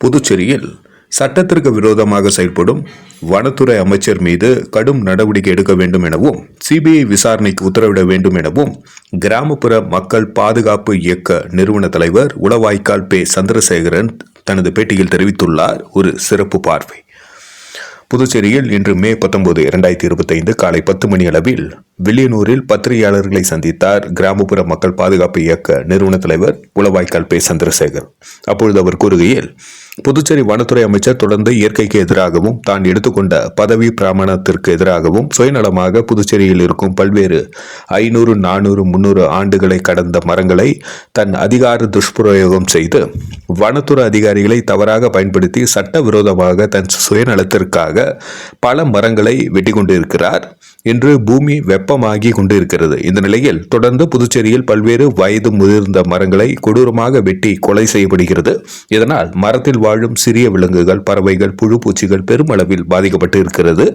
புதுச்சேரியில் சட்டத்திற்கு விரோதமாக செயல்படும் வனத்துறை அமைச்சர் மீது கடும் நடவடிக்கை எடுக்க வேண்டும் எனவும் சிபிஐ விசாரணைக்கு உத்தரவிட வேண்டும் எனவும் கிராமப்புற மக்கள் பாதுகாப்பு இயக்க நிறுவன தலைவர் உளவாய்க்கால் பே சந்திரசேகரன் தனது பேட்டியில் தெரிவித்துள்ளார். ஒரு சிறப்பு பார்வை. புதுச்சேரியில் இன்று மே 19, 2025 காலை 10 மணி அளவில் வில்லியனூரில் பத்திரிகையாளர்களை சந்தித்தார் கிராமப்புற மக்கள் பாதுகாப்பு இயக்க நிறுவன தலைவர் உளவாய்க்கால் பே சந்திரசேகர். அப்பொழுது அவர் கூறுகையில், புதுச்சேரி வனத்துறை அமைச்சர் தொடர்ந்து இயற்கைக்கு எதிராகவும் தான் எடுத்துக்கொண்ட பதவி பிரமாணத்திற்கு எதிராகவும் சுயநலமாக புதுச்சேரியில் இருக்கும் பல்வேறு 500, 400, 300 ஆண்டுகளை கடந்த மரங்களை தன் அதிகார துஷ்பிரயோகம் செய்து வனத்துறை அதிகாரிகளை தவறாக பயன்படுத்தி சட்டவிரோதமாக தன் சுயநலத்திற்காக பல மரங்களை வெட்டி கொண்டிருக்கிறார். இன்று பூமி வெப்பமாகி கொண்டிருக்கிறது. இந்த நிலையில் தொடர்ந்து புதுச்சேரியில் பல்வேறு வயது முதிர்ந்த மரங்களை கொடூரமாக வெட்டி கொலை செய்யப்படுகிறது. இதனால் மரத்தில் வாழும் சிறிய விலங்குகள், பறவைகள், புழு பூச்சிகள் பெருமளவில் பாதிக்கப்பட்டு இருக்கிறது.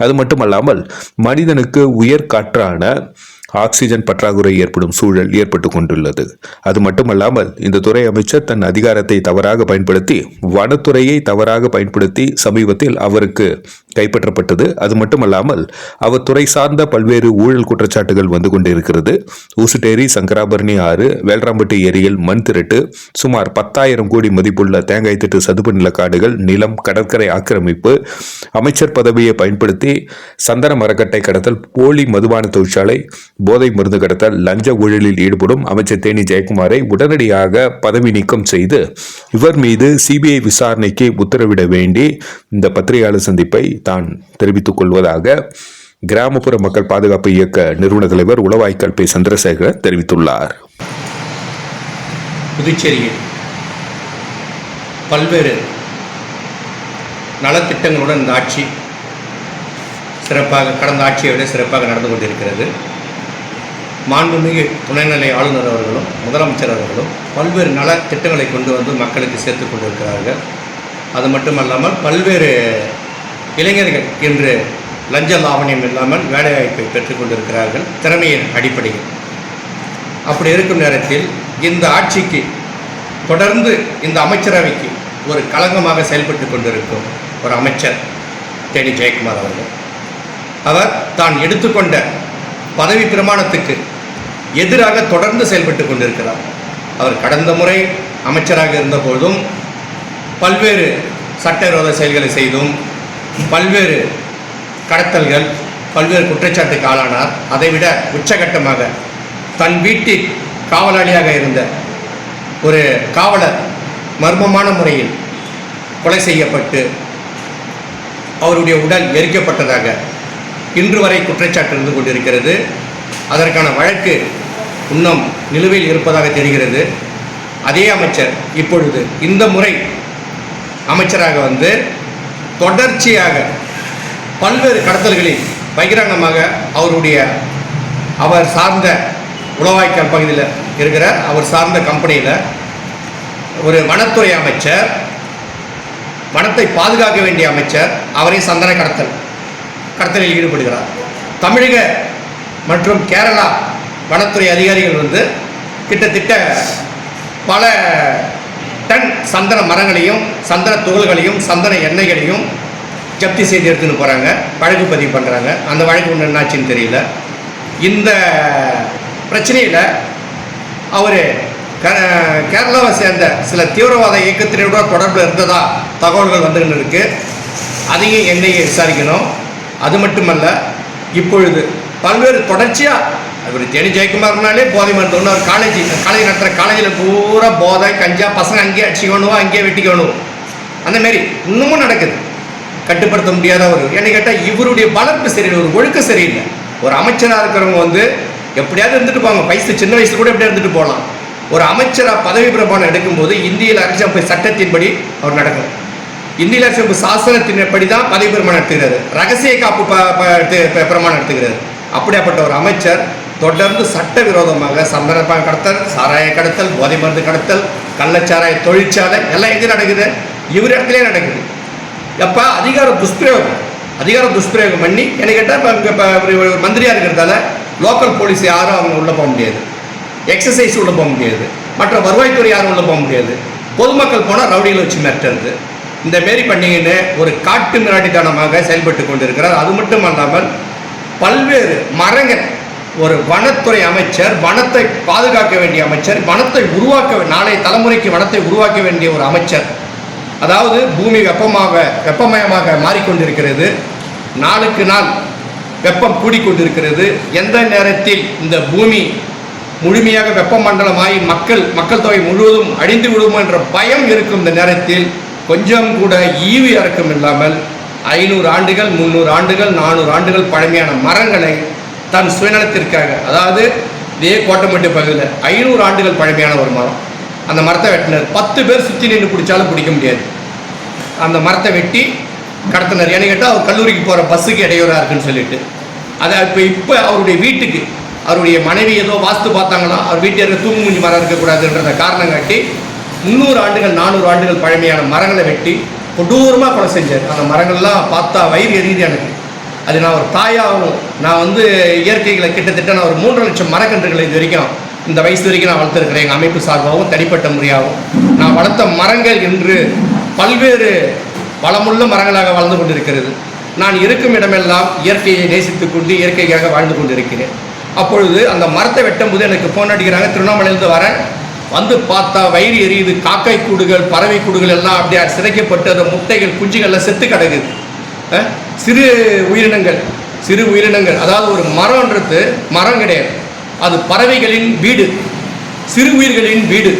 அது மட்டுமல்லாமல் மனிதனுக்கு உயர் காற்றான ஆக்சிஜன் பற்றாக்குறை ஏற்படும் சூழல் ஏற்பட்டு கொண்டுள்ளது. அது மட்டுமல்லாமல் இந்த துறை அமைச்சர் தன் அதிகாரத்தை தவறாக பயன்படுத்தி வனத்துறையை தவறாக பயன்படுத்தி சமீபத்தில் அவருக்கு கைப்பற்றப்பட்டது. அது மட்டுமல்லாமல் அவர் துறை சார்ந்த பல்வேறு ஊழல் குற்றச்சாட்டுகள் வந்து கொண்டிருக்கிறது. ஊசுட்டேரி, சங்கராபரணி ஆறு, வேல்ராம்பட்டி ஏரியில் மண் திரட்டு, சுமார் 10,000 கோடி மதிப்புள்ள தேங்காய் திட்டு சதுப்பு நிலக்காடுகள், நிலம், கடற்கரை ஆக்கிரமிப்பு, அமைச்சர் பதவியை பயன்படுத்தி சந்தன மரக்கட்டை கடத்தல், போலி மதுபான தொழிற்சாலை, போதை மருந்து கடத்தல், லஞ்ச ஊழலில் ஈடுபடும் அமைச்சர் தேனி ஜெயக்குமாரை உடனடியாக பதவி நீக்கம் செய்து இவர் மீது சிபிஐ விசாரணைக்கு உத்தரவிட வேண்டி இந்த பத்திரிகையாளர் சந்திப்பை தான் தெரிவித்துக் கொள்வதாக கிராமப்புற மக்கள் பாதுகாப்பு இயக்க நிறுவன தலைவர் உளவாய்க்கால் பே சந்திரசேகர் தெரிவித்துள்ளார். புதுச்சேரியில் பல்வேறு நலத்திட்டங்களுடன் இந்த ஆட்சி சிறப்பாக, கடந்த ஆட்சியை விட சிறப்பாக நடந்து கொண்டிருக்கிறது. மாண்புமிகு துணைநிலை ஆளுநர் அவர்களும் முதலமைச்சர் அவர்களும் பல்வேறு நல திட்டங்களை கொண்டு வந்து மக்களுக்கு சேர்த்து கொண்டிருக்கிறார்கள். அது மட்டுமல்லாமல் பல்வேறு இளைஞர்கள் இன்று லஞ்ச லாவணியம் இல்லாமல் வேலைவாய்ப்பை பெற்றுக்கொண்டிருக்கிறார்கள் திறமையின் அடிப்படையில். அப்படி இருக்கும் நேரத்தில் இந்த ஆட்சிக்கு தொடர்ந்து இந்த அமைச்சரவைக்கு ஒரு களங்கமாக செயல்பட்டு கொண்டிருக்கும் ஒரு அமைச்சர் தேனி ஜெயக்குமார் அவர்கள். அவர் தான் எடுத்துக்கொண்ட பதவி பிரமாணத்துக்கு எதிராக தொடர்ந்து செயல்பட்டு கொண்டிருக்கிறார். அவர் கடந்த முறை அமைச்சராக இருந்தபோதும் பல்வேறு சட்டவிரோத செயல்களை செய்தும் பல்வேறு கடத்தல்கள், பல்வேறு குற்றச்சாட்டுக்கு ஆளானார். அதைவிட உச்சகட்டமாக தன் வீட்டில் காவலாளியாக இருந்த ஒரு காவலர் மர்மமான முறையில் கொலை செய்யப்பட்டு அவருடைய உடல் எரிக்கப்பட்டதாக இன்று வரை குற்றச்சாட்டு இருந்து கொண்டிருக்கிறது. அதற்கான வழக்கு இன்னும் நிலுவையில் இருப்பதாக தெரிகிறது. அதே அமைச்சர் இப்பொழுது இந்த முறை அமைச்சராக வந்து தொடர்ச்சியாக பல்வேறு கடத்தல்களில் பகிரங்கமாக அவர் சார்ந்த உளவாய்க்கால் பகுதியில் இருக்கிற அவர் சார்ந்த கம்பெனியில் ஒரு வனத்துறை அமைச்சர், வனத்தை பாதுகாக்க வேண்டிய அமைச்சர், அவரை சந்தன கடத்தலில் ஈடுபடுகிறார். தமிழக மற்றும் கேரளா வனத்துறை அதிகாரிகள் வந்து கிட்டத்தட்ட பல டன் சந்தன மரங்களையும் சந்தன துகள்களையும் சந்தன எண்ணெய்களையும் ஜப்தி செய்து எடுத்துன்னு போகிறாங்க, வழக்கு பதிவு பண்ணுறாங்க. அந்த வழக்கு ஒன்று என்னாச்சுன்னு தெரியல. இந்த பிரச்சனையில் அவர் கேரளாவை சேர்ந்த சில தீவிரவாத இயக்கத்தினரோட தொடர்பில் இருந்ததா தகவல்கள் வந்துன்னு இருக்குது. அதையும் என்ஐஏ விசாரிக்கணும். அது மட்டுமல்ல, இப்பொழுது பல்வேறு தொடர்ச்சியாக அவர் தேனி ஜெயக்குமார்னாலே போதை மருந்து ஒன்று, அவர் காலேஜ் நடத்துகிற காலேஜில் பூரா போதை, கஞ்சா, பசங்க அங்கேயே அடிச்சுக்கணும், அங்கேயே வெட்டிக்கணும், அந்தமாரி இன்னமும் நடக்குது. கட்டுப்படுத்த முடியாத ஒரு என்ன கேட்டால் இவருடைய வளர்ப்பு சரியில்லை, ஒரு ஒழுக்க சரியில்லை. ஒரு அமைச்சராக இருக்கிறவங்க வந்து எப்படியாவது இருந்துட்டு போவாங்க, வயசு சின்ன வயசுல கூட எப்படியா இருந்துட்டு போகலாம். ஒரு அமைச்சராக பதவி பிரமாணம் எடுக்கும்போது இந்திய அரசியலமைப்பு சட்டத்தின்படி அவர் நடக்கணும். இந்திய அரசியலமைப்பு சாசனத்தின்படி தான் பதவி பிரமாணம் எடுத்துக்கிறாரு, ரகசிய காப்பு பிரமாணம் எடுத்துக்கிறாரு. அப்படியாப்பட்ட ஒரு அமைச்சர் தொடர்ந்து சட்டவிரோதமாக சந்தன கடத்தல், சாராய கடத்தல், போதை மருந்து கடத்தல், கள்ளச்சாராய தொழிற்சாலை எல்லாம் எங்கே நடக்குது? இவர் இடத்துலேயே நடக்குது. எப்போ அதிகார துஷ்பிரயோகம் பண்ணி என்ன கேட்டால் இப்போ மந்திரியாக இருக்கிறதால லோக்கல் போலீஸ் யாரும் அவங்க உள்ளே போக முடியாது, எக்ஸசைஸ் உள்ளே போக முடியாது, மற்ற வருவாய்த்துறை யாரும் உள்ளே போக முடியாது. பொதுமக்கள் போனால் ரவுடிகளை வச்சு மிரட்டுறது, இந்த மாரி பண்ணிங்கன்னு ஒரு காட்டு மிராட்டித்தனமாக செயல்பட்டு கொண்டிருக்கிறார். அது மட்டும் அல்லாமல் பல்வேறு மரங்கள், ஒரு வனத்துறை அமைச்சர், வனத்தை பாதுகாக்க வேண்டிய அமைச்சர், வனத்தை நாளைய தலைமுறைக்கு வனத்தை உருவாக்க வேண்டிய ஒரு அமைச்சர். அதாவது பூமி வெப்பமயமாக மாறிக்கொண்டிருக்கிறது, நாளுக்கு நாள் வெப்பம் கூடிக்கொண்டிருக்கிறது. எந்த நேரத்தில் இந்த பூமி முழுமையாக வெப்பமண்டலமாகி மக்கள் தொகை முழுவதும் அழிந்து விடுமோ என்ற பயம் இருக்கும் இந்த நேரத்தில் கொஞ்சம் கூட ஈவு இறக்கம் இல்லாமல் 500 ஆண்டுகள், 300 ஆண்டுகள், 400 ஆண்டுகள் பழமையான மரங்களை தன் சுயநலத்திற்காக, அதாவது இதே கோட்டமட்டு பகுதியில் 500 ஆண்டுகள் பழமையான ஒரு மரம், அந்த மரத்தை வெட்டினார். 10 பேர் சுற்றி நின்று பிடிச்சாலும் பிடிக்க முடியாது. அந்த மரத்தை வெட்டி கடத்தினார். ஏன்னு கேட்டால் அவர் கல்லூரிக்கு போகிற பஸ்ஸுக்கு இடையூறாக இருக்குன்னு சொல்லிட்டு. அதை இப்போ அவருடைய வீட்டுக்கு அவருடைய மனைவி ஏதோ வாஸ்து பார்த்தாங்கன்னா அவர் வீட்டில் இருக்க தூங்கு மூஞ்சி மரம் இருக்கக்கூடாதுன்றத காரணம் காட்டி 300 ஆண்டுகள் 400 ஆண்டுகள் பழமையான மரங்களை வெட்டி கொடூரமாக கொலை செஞ்சார். அந்த மரங்கள்லாம் பார்த்தா வயிறு எரியுது எனக்கு. அது நான் ஒரு தாயாகவும், நான் இயற்கைகளை கிட்டத்தட்ட நான் ஒரு 3 லட்சம் மரக்கன்றுகளை இது வரைக்கும் இந்த வயசு வரைக்கும் நான் வளர்த்துருக்கிறேன். எங்கள் அமைப்பு சார்பாகவும் தனிப்பட்ட முறையாகவும் நான் வளர்த்த மரங்கள் இன்று பல்வேறு வளமுள்ள மரங்களாக வாழ்ந்து கொண்டிருக்கிறது. நான் இருக்கும் இடமெல்லாம் இயற்கையை நேசித்துக் கொண்டு இயற்கைக்காக வாழ்ந்து கொண்டிருக்கிறேன். அப்பொழுது அந்த மரத்தை வெட்டும் போது எனக்கு ஃபோன் அடிக்கிறாங்க, திருவண்ணாமலையிலேருந்து வரேன், வந்து பார்த்தா வயிறு எரியுது, காக்கை கூடுகள், பறவை கூடுகள் எல்லாம் அப்படியே சிதைக்கப்பட்டு அந்த முட்டைகள் குஞ்சுகள்லாம் செத்து கிடக்குது. சிறு உயிரினங்கள், அதாவது ஒரு மரம்ன்றது மரம் கிடையாது, அது பறவைகளின் வீடு, சிறு உயிர்களின் வீடு,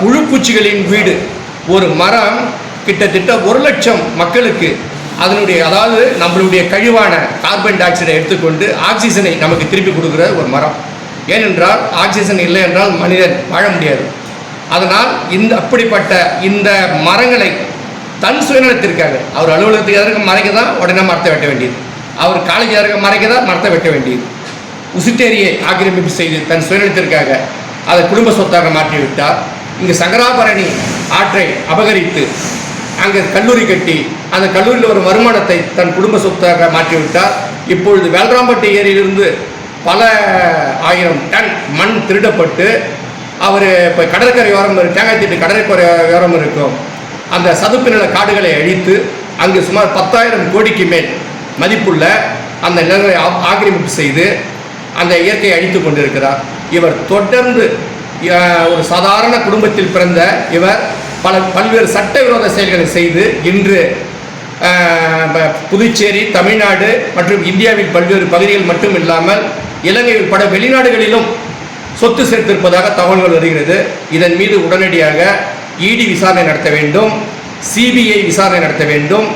புழுப்பூச்சிகளின் வீடு. ஒரு மரம் கிட்டத்தட்ட 1 லட்சம் மக்களுக்கு அதனுடைய, அதாவது நம்மளுடைய கழிவான கார்பன் டை ஆக்சைடை எடுத்துக்கொண்டு ஆக்சிஜனை நமக்கு திருப்பி கொடுக்குற ஒரு மரம். ஏனென்றால் ஆக்சிஜன் இல்லை என்றால் மனிதன் வாழ முடியாது. அதனால் அப்படிப்பட்ட இந்த மரங்களை தன் சுயநலத்திற்காக, அவர் அலுவலகத்துக்கு எதற்கு மறைக்க தான் உடனே மரத்தை வெட்ட வேண்டியது, அவர் காலேஜ் எதற்கு மறைக்க தான் மரத்தை வெட்ட வேண்டியது. உசிட்டேரியை ஆக்கிரமிப்பு செய்து தன் சுயநலத்திற்காக அதை குடும்ப சொத்தாக மாற்றிவிட்டார். இங்கு சங்கராபரணி ஆற்றை அபகரித்து அங்கே கல்லூரி கட்டி அந்த கல்லூரியில் ஒரு வருமானத்தை தன் குடும்ப சொத்தாக மாற்றிவிட்டார். இப்பொழுது வேல்ராம்பட்டு ஏரியிலிருந்து பல 1000 டன் மண் திருடப்பட்டு அவர் இப்போ கடற்கரையோரம் தேங்காய் திட்டு கடற்கரையோரம் இருக்கும் அந்த சதுப்பு நில காடுகளை அழித்து அங்கு சுமார் 10,000 கோடிக்கு மேல் மதிப்புள்ள அந்த நிலங்களை ஆக்கிரமிப்பு செய்து அந்த இயற்கையை அழித்து கொண்டிருக்கிறார். இவர் தொடர்ந்து ஒரு சாதாரண குடும்பத்தில் பிறந்த இவர் பல்வேறு சட்டவிரோத செயல்களை செய்து இன்று புதுச்சேரி, தமிழ்நாடு மற்றும் இந்தியாவில் பல்வேறு பகுதிகள் மட்டும் இல்லாமல் இலங்கை உட்பட வெளிநாடுகளிலும் சொத்து சேர்த்திருப்பதாக தகவல்கள் வருகிறது. இதன் மீது உடனடியாக இடி விசாரணை நடத்த வேண்டும், சிபிஐ விசாரணை நடத்த வேண்டும்,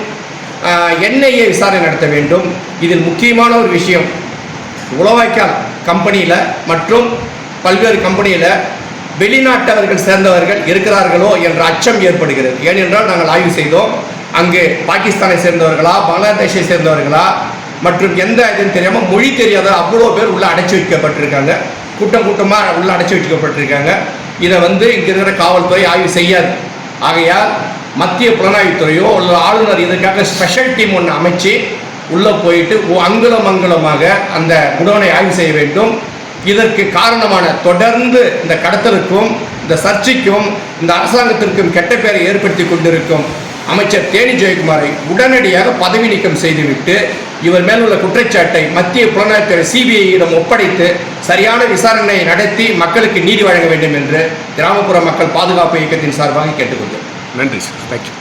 என்ஐஏ விசாரணை நடத்த வேண்டும். இதில் முக்கியமான ஒரு விஷயம், உளவாய்க்கால் கம்பெனியில் மற்றும் பல்வேறு கம்பெனியில் வெளிநாட்டவர்கள் சேர்ந்தவர்கள் இருக்கிறார்களோ என்ற அச்சம் ஏற்படுகிறது. ஏனென்றால் நாங்கள் ஆய்வு செய்தோம், அங்கு பாகிஸ்தானை சேர்ந்தவர்களா, பங்களாதேஷை சேர்ந்தவர்களா மற்றும் எந்த இதுன்னு தெரியாமல் மொழி தெரியாத அவ்வளோ பேர் உள்ளே அடைச்சி வைக்கப்பட்டிருக்காங்க, கூட்டமாக உள்ளே அடைச்சி வைக்கப்பட்டிருக்காங்க. இதை இங்கே இருக்கிற காவல்துறை ஆய்வு செய்யாது. ஆகையால் மத்திய புலனாய்வுத்துறையோ இல்லை ஆளுநர் இதற்காக ஸ்பெஷல் டீம் ஒன்று அமைச்சு உள்ளே போயிட்டு அங்குலமாக அந்த குடோனை ஆய்வு செய்ய வேண்டும். இதற்கு காரணமான தொடர்ந்து இந்த கடத்தலுக்கும் இந்த சர்ச்சைக்கும் இந்த அரசாங்கத்திற்கும் கெட்ட பெயரை ஏற்படுத்தி கொண்டிருக்கும் அமைச்சர் தேனி ஜெயக்குமாரை உடனடியாக பதவி நீக்கம் செய்துவிட்டு இவர் மேல் உள்ள குற்றச்சாட்டை மத்திய புலனாய்வுத்துறை சிபிஐயிடம் ஒப்படைத்து சரியான விசாரணை நடத்தி மக்களுக்கு நீதி வழங்க வேண்டும் என்று கிராமப்புற மக்கள் பாதுகாப்பு இயக்கத்தின் சார்பாக கேட்டுக்கொண்டேன். நன்றி சார். தேங்க்யூ.